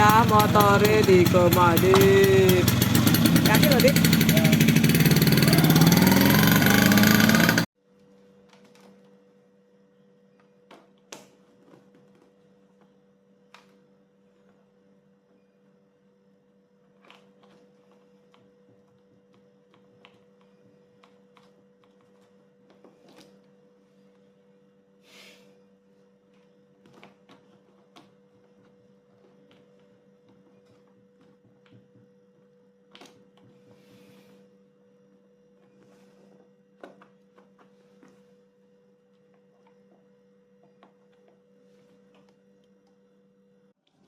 ya, motornya di Kemadip. Yakin loh, Dik?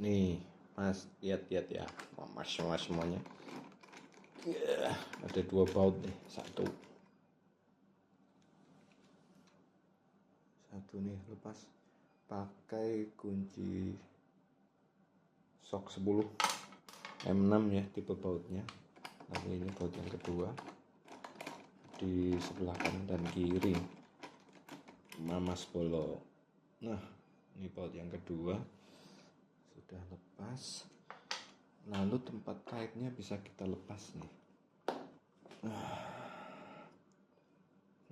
Nih, Mas, lihat-lihat ya, Mas semuanya. Ada 2 baut nih, satu nih lepas pakai kunci sok 10 M6 ya, tipe bautnya. Lalu ini baut yang kedua di sebelah kanan dan kiri, Mamas Bolo. Nah, ini baut yang kedua sudah lepas. Lalu tempat kaitnya bisa kita lepas nih.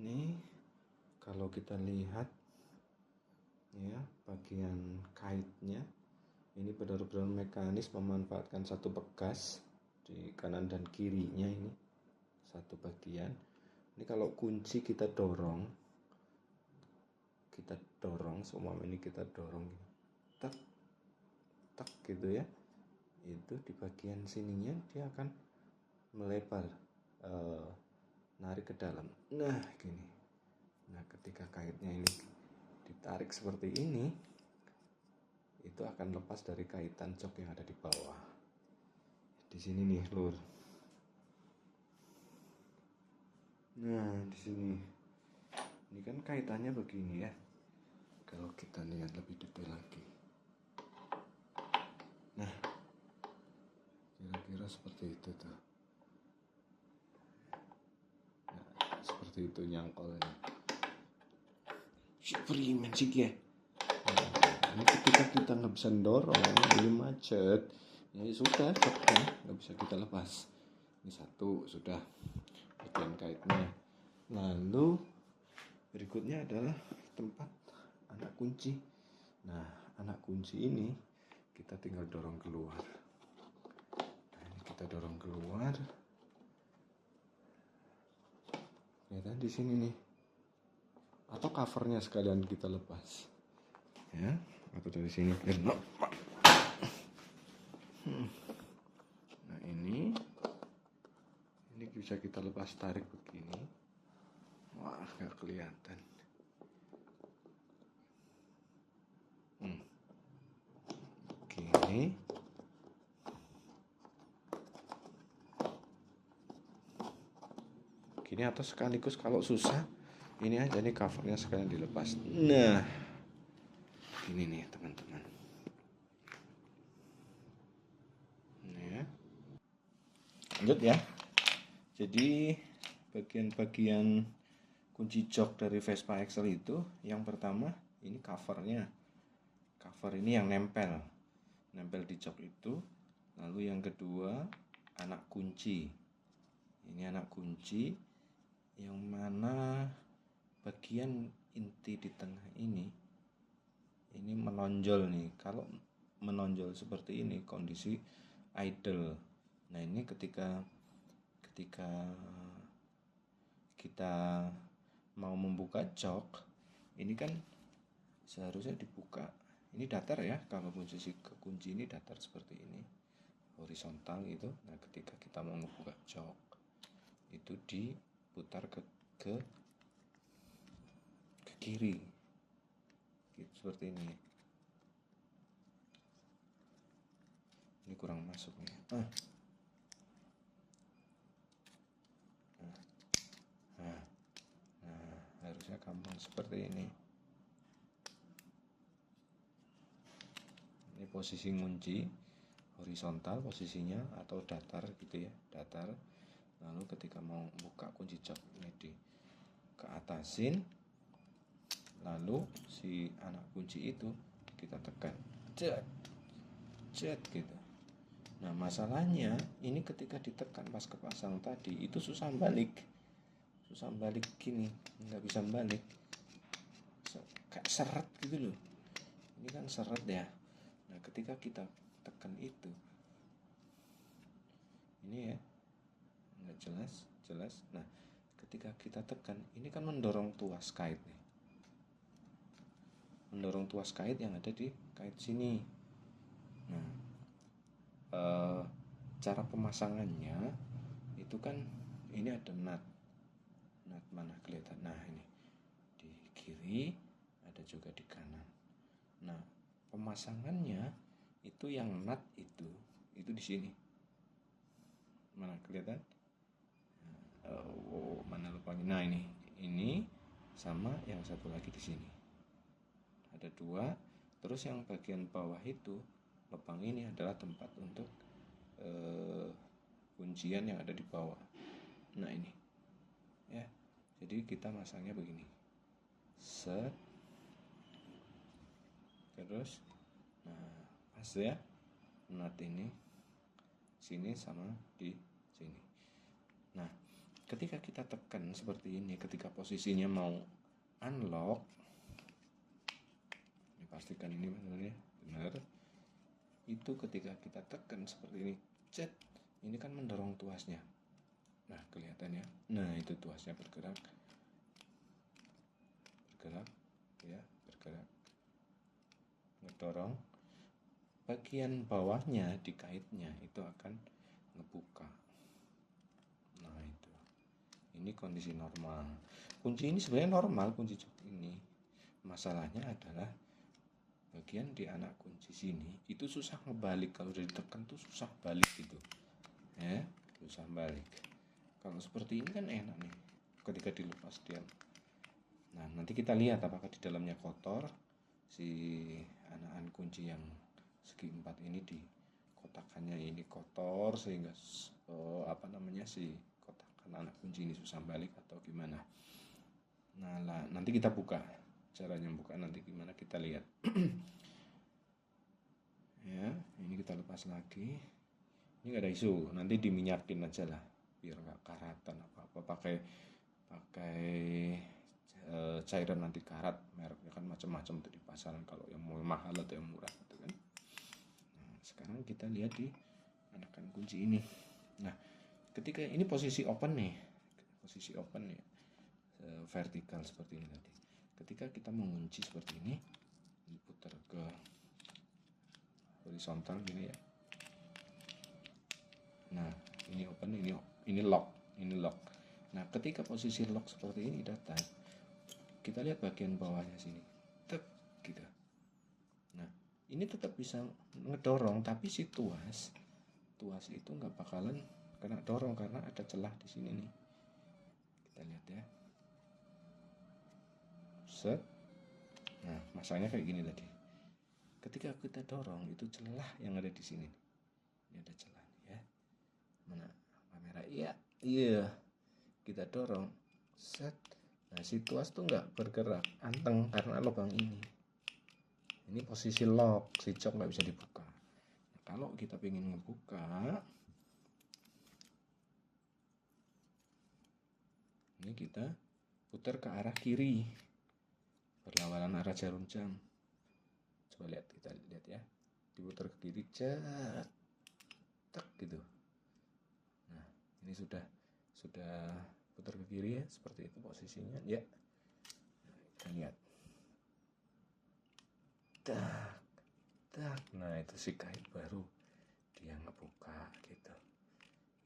Ini kalau kita lihat ya, bagian kaitnya ini benar-benar mekanis, memanfaatkan satu bekas di kanan dan kirinya. Ini satu bagian. Ini kalau kunci kita dorong semua ini kita dorong tak tak gitu ya, itu di bagian sininya dia akan melebar, narik ke dalam. Nah gini. Nah ketika kaitnya ini ditarik seperti ini, itu akan lepas dari kaitan jok yang ada di bawah. Di sini nih, Lur. Nah di sini, ini kan kaitannya begini ya. Kalau kita lihat lebih detail lagi, nah kira-kira seperti itu tuh. Nah, seperti itu nyangkolnya. Beriman sih ya. Ini ketika kita nggak bisa dorong, ini macet, ya sudah, nggak bisa kita lepas. Ini satu sudah bagian kaitnya. Lalu berikutnya adalah tempat anak kunci. Nah, anak kunci ini kita tinggal dorong keluar. Nah, ini kita dorong keluar. Kelihatan di sini nih. Atau covernya sekalian kita lepas. Ya, atau dari sini. Nah, ini bisa kita lepas tarik begini. Wah, nggak kelihatan. Gini. Gini atau sekaligus kalau susah, ini aja nih covernya sekalian dilepas. Nah, ini nih teman-teman. Ini ya. Lanjut ya. Jadi bagian-bagian kunci jok dari Vespa Excel itu, yang pertama ini covernya. Cover ini yang nempel di jok itu. Lalu yang kedua anak kunci. Ini anak kunci yang mana bagian inti di tengah ini menonjol nih. Kalau menonjol seperti ini kondisi idle. Nah ini ketika kita mau membuka jok, ini kan seharusnya dibuka. Ini datar ya, kalau posisi kunci ini datar seperti ini, horizontal gitu. Nah ketika kita mau membuka jok, itu diputar ke kiri gitu, seperti ini. Ini kurang masuk nih. Harusnya gampang seperti ini. Ini posisi ngunci horizontal posisinya, atau datar gitu ya, datar. Lalu ketika mau buka kunci jok ini di ke atasin, lalu si anak kunci itu kita tekan, cet gitu. Nah masalahnya ini ketika ditekan pas kepasang tadi itu susah balik gini, nggak bisa balik, kayak seret gitu loh. Ini kan seret ya. Nah ketika kita tekan itu, ini ya nggak jelas. Nah ketika kita tekan ini kan mendorong tuas kait nih, mendorong tuas kait yang ada di kait sini. Nah cara pemasangannya itu kan ini ada nut mana kelihatan. Nah ini di kiri, ada juga di kanan. Nah pemasangannya itu yang nut itu di sini. Mana kelihatan? Mana lubangnya? Nah ini sama yang satu lagi di sini. Ada dua. Terus yang bagian bawah itu lubang ini adalah tempat untuk kuncian yang ada di bawah. Nah ini ya. Jadi kita masangnya begini. Set. Terus pas ya nut ini sini sama di sini. Nah ketika kita tekan seperti ini, ketika posisinya mau unlock, ini pastikan ini benar. Itu ketika kita tekan seperti ini, cet, ini kan mendorong tuasnya. Nah kelihatan ya. Nah itu tuasnya bergerak ya, bergerak, ngedorong. Bagian bawahnya di kaitnya itu akan ngebuka. Nah itu, ini kondisi normal. Kunci ini sebenarnya normal, kunci jok ini. Masalahnya adalah bagian di anak kunci sini itu susah ngebalik. Kalau udah ditekan tuh susah balik gitu ya, susah balik. Kalau seperti ini kan enak nih, ketika dilepas dia. Nah nanti kita lihat apakah di dalamnya kotor. Si anakan kunci yang segi 4 ini di kotakannya ini kotor sehingga si kotakan anak kunci ini susah balik atau gimana. Nah nanti kita buka, caranya buka nanti gimana kita lihat. Ya ini kita lepas lagi. Ini nggak ada isu, nanti diminyakin aja lah biar nggak karatan apa pakai cairan anti karat, mereknya kan macam-macam tuh di pasaran, kalau yang mau mahal atau yang murah gitu kan. Nah, sekarang kita lihat di anakan kunci ini. Nah ketika ini posisi open nih, vertikal seperti ini tadi. Ketika kita mengunci seperti ini, diputar ke horizontal gini ya. Nah ini open, ini lock. Nah ketika posisi lock seperti ini datang, kita lihat bagian bawahnya sini, tek gitu. Nah ini tetap bisa ngedorong, tapi si tuas itu nggak bakalan kena dorong karena ada celah di sini nih. Kita lihat ya, set. Nah masanya kayak gini tadi. Ketika kita dorong itu celah yang ada di sini. Ini ada celah ya. Mana kamera? Iya. Kita dorong, set. Nah si tuas tuh nggak bergerak, anteng karena lubang ini. Ini posisi lock, si jok nggak bisa dibuka. Nah, kalau kita ingin ngebuka, ini kita putar ke arah kiri, berlawanan arah jarum jam. Coba kita lihat ya, diputar ke kiri, cet, tek gitu. Nah ini sudah putar ke kiri ya, seperti itu posisinya ya. Kita lihat, tak. Nah itu si kait baru dia ngebuka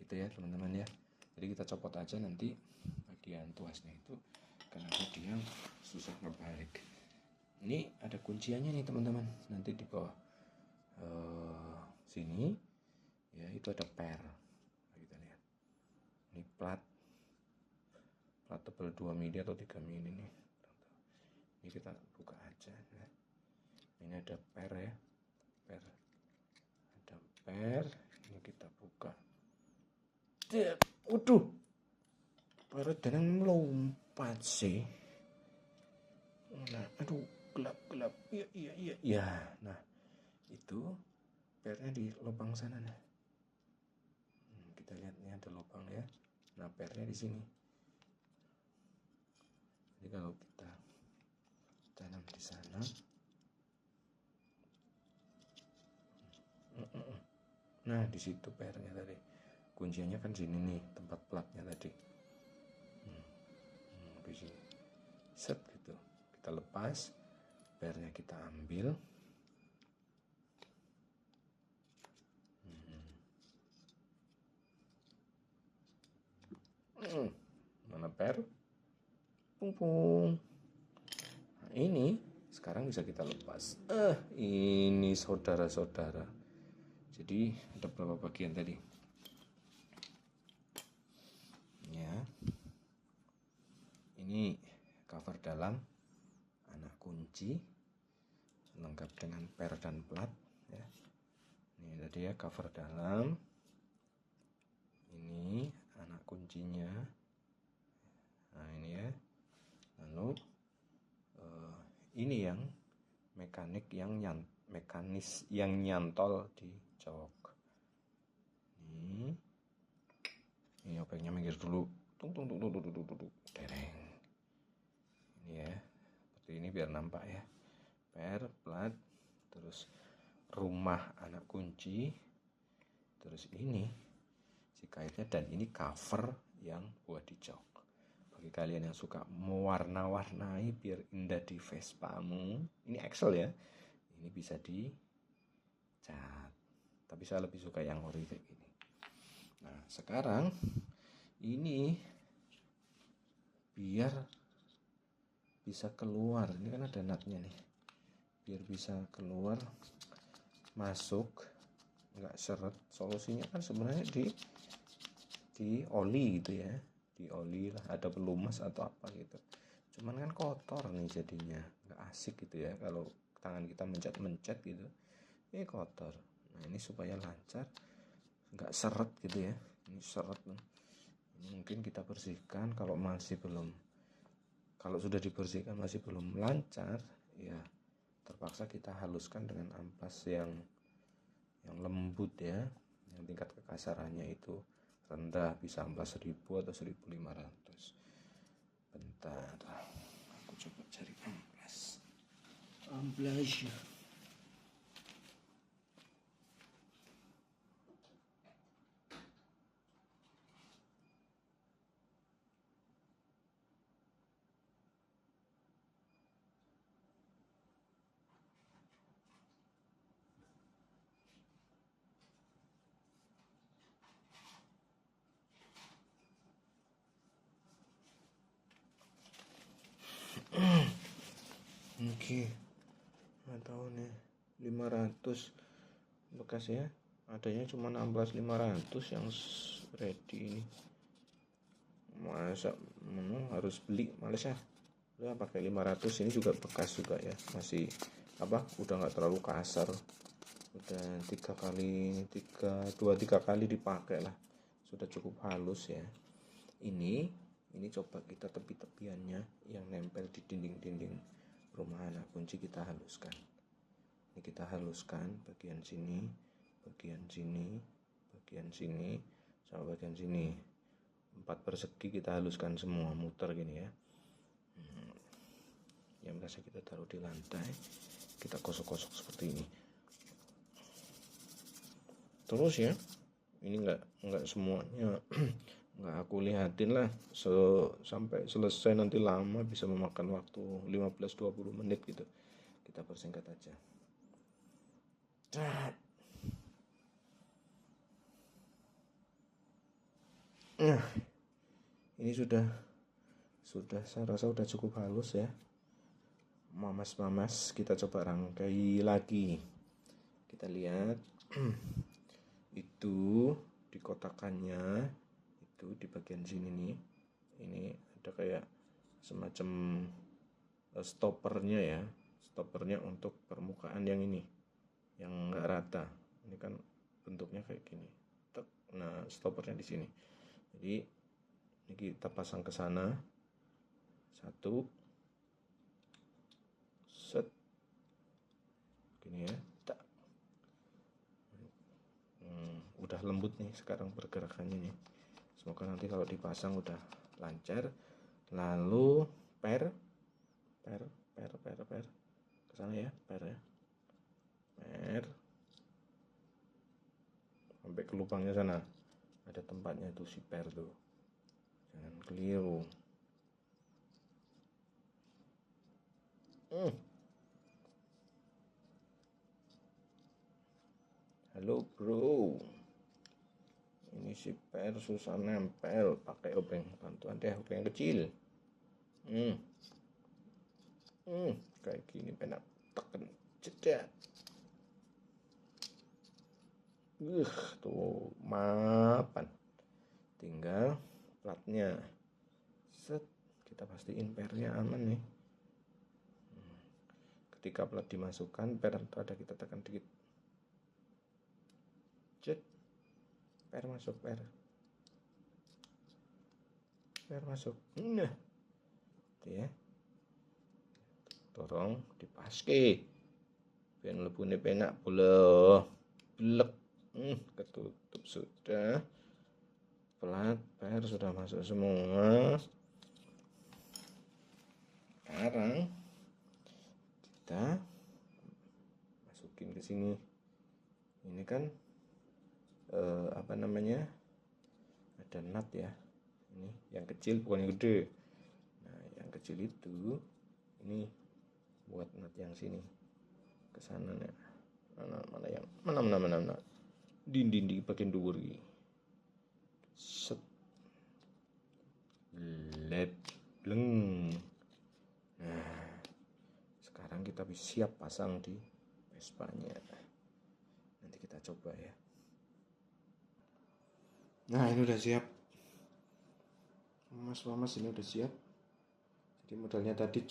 gitu ya teman-teman ya. Jadi kita copot aja nanti bagian tuasnya itu, karena dia susah ngebalik. Ini ada kunciannya nih teman-teman, nanti di bawah sini ya, itu ada per. Kita lihat ini plat tebal 2 mili atau 3 mili nih. Ini kita buka aja ya. Ini ada per ya, ada per. Ini kita buka. Waduh, per dan melompat sih. Nah, aduh, gelap. Iya. Nah, itu pernya di lubang sana nah. kita lihat ini ada lubang ya. Nah, pernya di sini. Jadi kalau kita tanam di sana, nah di situ pernya tadi. Kuncinya kan sini nih, tempat platnya tadi. Di sini. Set gitu. Kita lepas, pernya kita ambil. Mana per? Pung. Nah, ini sekarang bisa kita lepas. Ini saudara-saudara. Jadi ada berapa bagian tadi? Ya. Ini cover dalam, anak kunci, lengkap dengan per dan plat. Ya. Ini tadi ya cover dalam. Ini anak kuncinya. Nah ini ya. Lalu ini yang mekanis yang nyantol di jok. Ini obengnya minggir dulu. Tung. Dereng. Ini ya. Seperti ini biar nampak ya. Per, plat, terus rumah anak kunci, terus ini si kaitnya, dan ini cover yang buat di jok. Bagi kalian yang suka mewarna-warnai biar indah di Vespamu, ini Excel ya, ini bisa dicat. Tapi saya lebih suka yang ori kayak gini. Nah sekarang ini biar bisa keluar, ini kan ada nutnya nih, biar bisa keluar masuk nggak seret. Solusinya kan sebenarnya di oli gitu ya, di oli lah, ada pelumas atau apa gitu. Cuman kan kotor nih jadinya, nggak asik gitu ya kalau tangan kita mencet gitu, ini kotor. Nah ini supaya lancar, nggak seret gitu ya, ini seret. Ini mungkin kita bersihkan. Kalau sudah dibersihkan masih belum lancar ya, terpaksa kita haluskan dengan ampas yang lembut ya, yang tingkat kekasarannya itu rendah, bisa ampas 1000 atau 1500. Bentar, aku coba cari amplas. Oke, nggak tahu nih, 500 bekas ya, adanya cuma 16.500 yang ready ini. Masa harus beli, males ya. Udah pakai 500, ini juga bekas juga ya, masih udah nggak terlalu kasar, udah 2-3 kali dipakai lah, sudah cukup halus ya. Ini coba kita tepi-tepiannya yang nempel di dinding-dinding rumah anak kunci kita haluskan. Ini kita haluskan bagian sini, bagian sini, bagian sini, sama bagian sini. 4 persegi kita haluskan semua, muter gini ya. Yang biasa kita taruh di lantai, kita gosok-gosok seperti ini. Terus ya, ini nggak semuanya nggak aku lihatin lah, sampai selesai nanti lama, bisa memakan waktu 15-20 menit gitu. Kita persingkat aja. Nah, ini sudah saya rasa sudah cukup halus ya. Mamas, kita coba rangkai lagi. Kita lihat itu di kotakannya itu di bagian sini nih, ini ada kayak semacam stoppernya untuk permukaan yang ini, yang nggak rata. Ini kan bentuknya kayak gini. Nah stoppernya di sini. Jadi ini kita pasang ke sana, 1 set gini ya. udah lembut nih sekarang pergerakannya nih. Semoga nanti kalau dipasang udah lancar. Lalu per ke sana ya, per sampai ke lubangnya sana. Ada tempatnya tuh si per tuh. Jangan keliru. Halo bro, ini si per susah nempel, pakai obeng, bantuan deh obeng yang kecil. Kayak gini penak tekan jeda. Tuh mapan. Tinggal platnya. Set, kita pastiin pernya aman nih. Ketika plat dimasukkan, per ada kita tekan dikit. Cet. Per masuk, per masuk. Nah. Itu ya. Dorong dipaske. Biar lebune penak pula. Blek. Ketutup sudah. Plat per sudah masuk semua. Sekarang kita masukin ke sini. Ini kan ada nut ya. Ini yang kecil bukan yang gede. Nah, yang kecil itu ini buat nut yang sini ke sana ya. Mana di bagian dhuwur iki. Set. Let bleng. Nah, sekarang kita siap pasang di Vespanya. Nanti kita coba ya. Nah, ini udah siap. Mas ini udah siap. Jadi modalnya tadi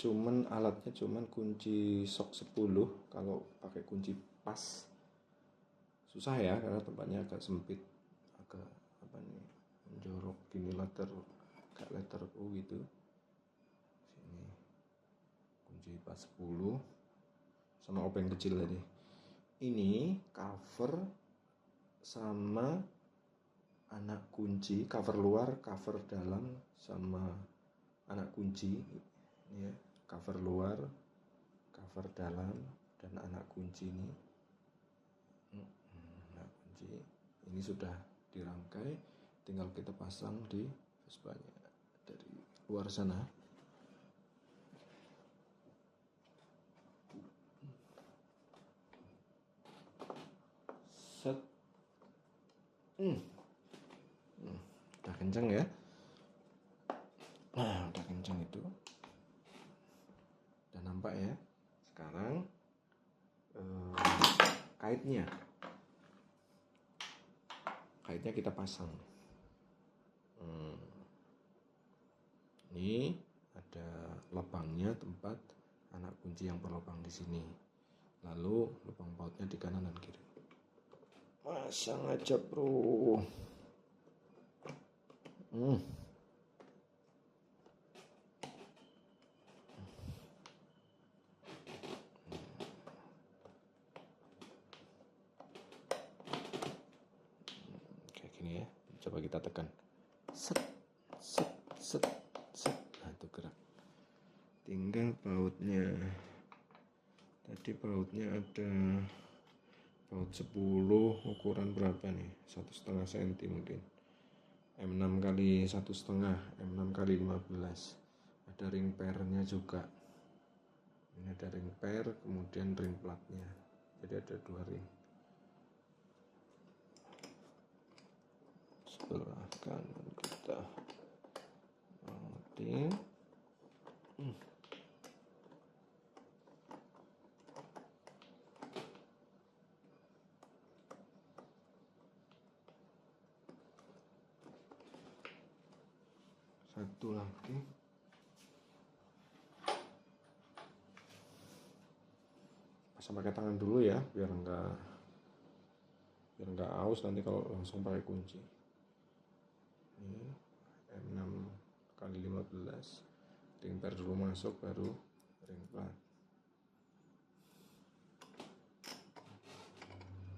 alatnya cuman kunci sok 10. Kalau pakai kunci pas susah ya, karena tempatnya agak sempit, agak menjorok gini, letter U gitu. Sini kunci pas 10 sama obeng kecil tadi. Ini cover sama anak kunci, cover luar, cover dalam, sama anak kunci ya. Cover luar, cover dalam, dan anak kunci ini. Anak kunci ini sudah dirangkai, tinggal kita pasang di Vespanya dari luar sana. Set. Udah kencang ya. Nah, udah kencang itu. Udah nampak ya. Sekarang kaitnya kita pasang. Ini ada lubangnya, tempat anak kunci yang berlubang di sini. Lalu lubang bautnya di kanan dan kiri. Pasang aja bro. Kayak gini ya. Coba kita tekan. Set. Nah, itu gerak. Tinggal bautnya. Tadi bautnya ada baut 10, ukuran berapa nih? 1,5 cm mungkin. M6 kali 1,5, M6 kali 15. Ada ring pernya juga. Ini ada ring per, kemudian ring platnya. Jadi ada 2 ring. Sebelah kanan kita mounting. Satu lagi. Pasang pakai tangan dulu ya, biar enggak aus nanti kalau langsung pakai kunci. Ini M6 kali 15. Ring per dulu masuk, baru ring plat.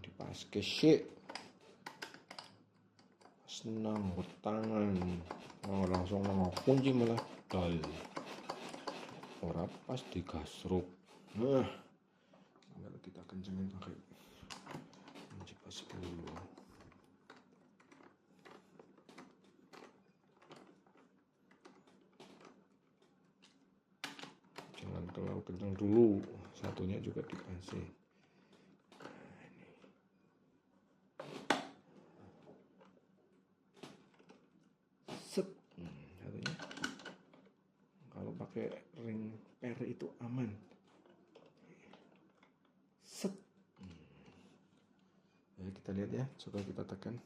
Dipaske sih. senang tangan. Langsung kunci malah dal. Ora pas digasruk. Nah, tinggal kita kencengin pakai kunci pas 10. Jangan terlalu kencang dulu, satunya juga dikasih. Set, satunya. Kalau pakai ring per itu aman. Set. Ya, kita lihat ya, coba kita tekan.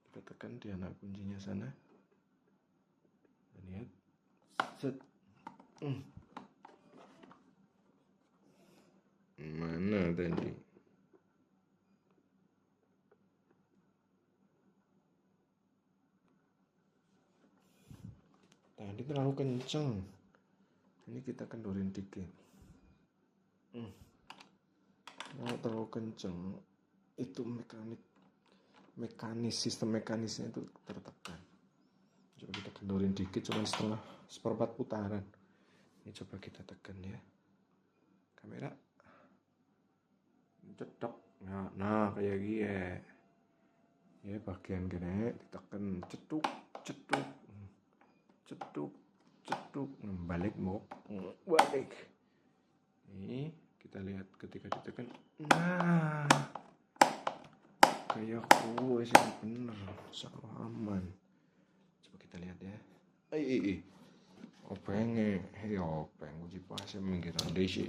Kita tekan di anak kuncinya sana. Lihat. Set. Mana tadi? Tadi terlalu kencang. Ini kita kendorin dikit. Kalau terlalu kencang, itu sistem mekanisnya itu tertekan. Coba kita kendorin dikit, cuma seperempat putaran. Ini coba kita tekan ya. Kamera. Cetok. Nah kayak gini ya. Bagian gini ditekan cetuk. Balik. Ini kita lihat ketika ditekan. Nah, kayak kue sih bener, sama aman. Coba kita lihat ya. Opengnya, openg kunci pasnya minggiran desi.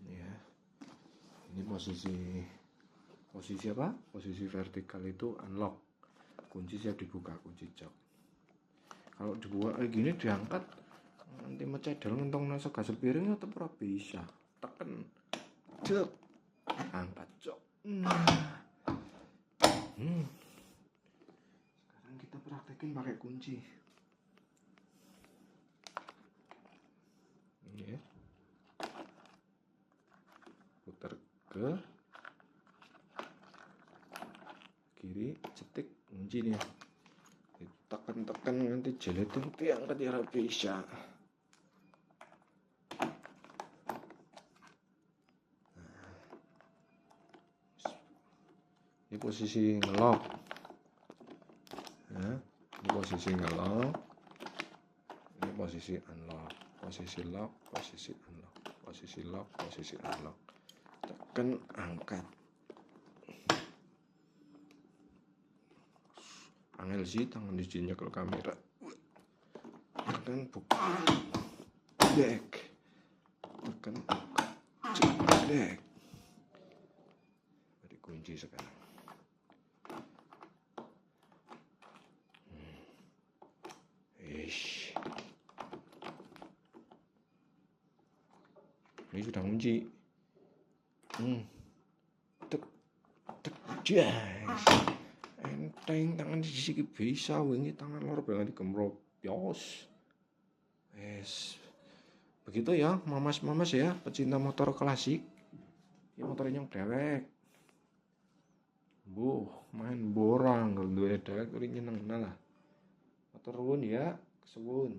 Ya, ini posisi apa? Posisi vertikal itu unlock. Kunci siap dibuka, kunci jok. Kalau dibuka kayak gini diangkat, nanti mecedel ngentong nasa gas piring tetap ora bisa. Tekan, jok, angkat jok. Sekarang kita praktekin pakai kunci. Ini ya. Putar ke kiri, cetik kunci nih. Tekan nanti jeletin diangkat ya bisa. Ini posisi ngelock. Ya, ini posisi ngelock. Ini posisi unlock. Posisi lock, posisi unlock. Posisi lock, posisi unlock. Tekan angkat. Angel sih tangan di sini kalau kamera. Tekan buka. Dek. Tekan buka. Dek. Ada kunci sekarang. Ini sudah kunci. Tek jas. Enteng tangan di sini bisa wingi tangan lor banget digemrobyos. Begitu ya, mamas ya, pecinta motor klasik. Ini motornya yang dewek. Main borang kalau duwe dewek uri nyeneng lah. Motor nuwun ya, kesuwun.